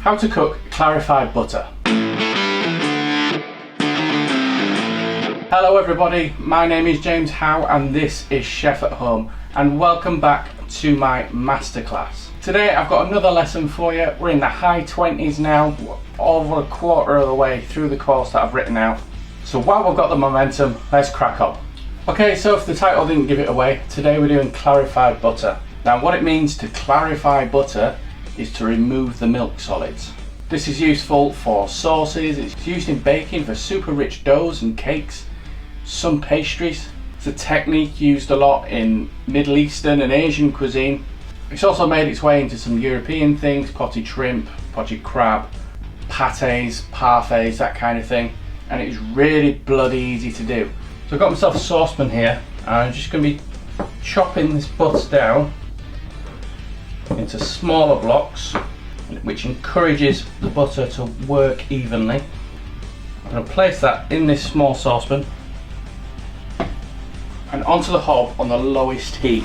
How to cook clarified butter. Hello everybody, my name is James Howe and this is Chef at Home, and welcome back to my masterclass. Today I've got another lesson for you. We're in the high 20s now, over a quarter of the way through the course that I've written out. So while we've got the momentum, let's crack on. Okay, so if the title didn't give it away, today we're doing clarified butter. Now what it means to clarify butter is to remove the milk solids. This is useful for sauces, it's used in baking for super rich doughs and cakes, some pastries. It's a technique used a lot in Middle Eastern and Asian cuisine. It's also made its way into some European things, potted shrimp, potted crab, pâtés, parfaits, that kind of thing. And it's really bloody easy to do. So I've got myself a saucepan here, and I'm just going to be chopping this butter down into smaller blocks, which encourages the butter to work evenly. I'm going to place that in this small saucepan and onto the hob on the lowest heat.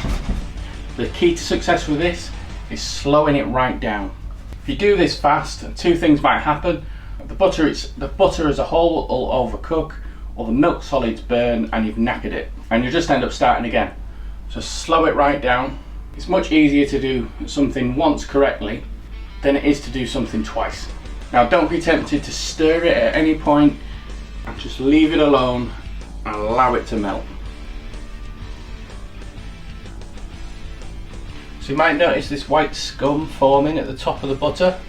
The key to success with this is slowing it right down. If you do this fast, two things might happen. The butter as a whole will overcook, or the milk solids burn and you've knackered it, and you'll just end up starting again. So slow it right down. It's much easier to do something once correctly than it is to do something twice. Now don't be tempted to stir it at any point, and just leave it alone and allow it to melt. So you might notice this white scum forming at the top of the butter.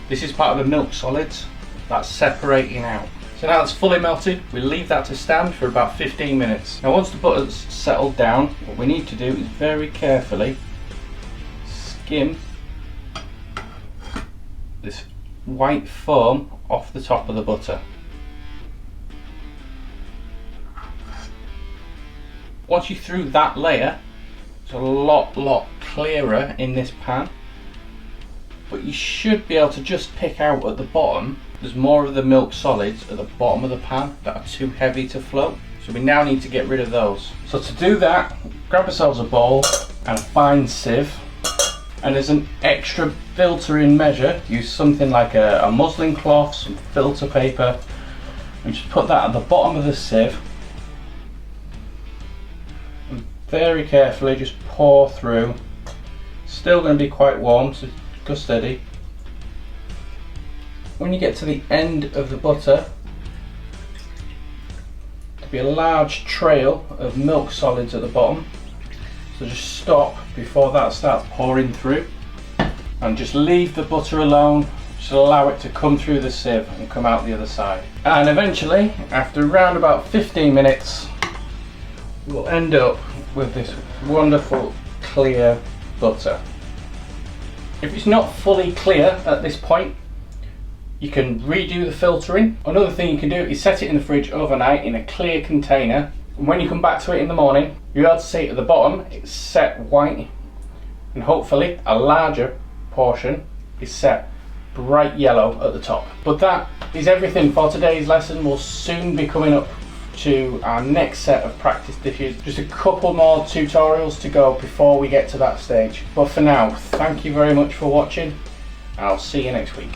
This is part of the milk solids that's separating out. So now it's fully melted, we leave that to stand for about 15 minutes. Now once the butter's settled down, what we need to do is very carefully skim this white foam off the top of the butter. Once you through that layer, it's a lot clearer in this pan, but you should be able to just pick out at the bottom there's more of the milk solids at the bottom of the pan that are too heavy to float. So we now need to get rid of those. So to do that, grab ourselves a bowl and a fine sieve, and as an extra filtering measure, use something like a muslin cloth, some filter paper, and just put that at the bottom of the sieve, and very carefully just pour through. Still going to be quite warm, so go steady. When you get to the end of the butter, there'll be a large trail of milk solids at the bottom. So just stop before that starts pouring through, and just leave the butter alone. Just allow it to come through the sieve and come out the other side. And eventually, after around about 15 minutes, we'll end up with this wonderful clear butter. If it's not fully clear at this point, you can redo the filtering. Another thing you can do is set it in the fridge overnight in a clear container. And when you come back to it in the morning, you'll be able to see at the bottom it's set white, and hopefully a larger portion is set bright yellow at the top. But that is everything for today's lesson. We'll soon be coming up to our next set of practice dishes. Just a couple more tutorials to go before we get to that stage. But for now, thank you very much for watching, and I'll see you next week.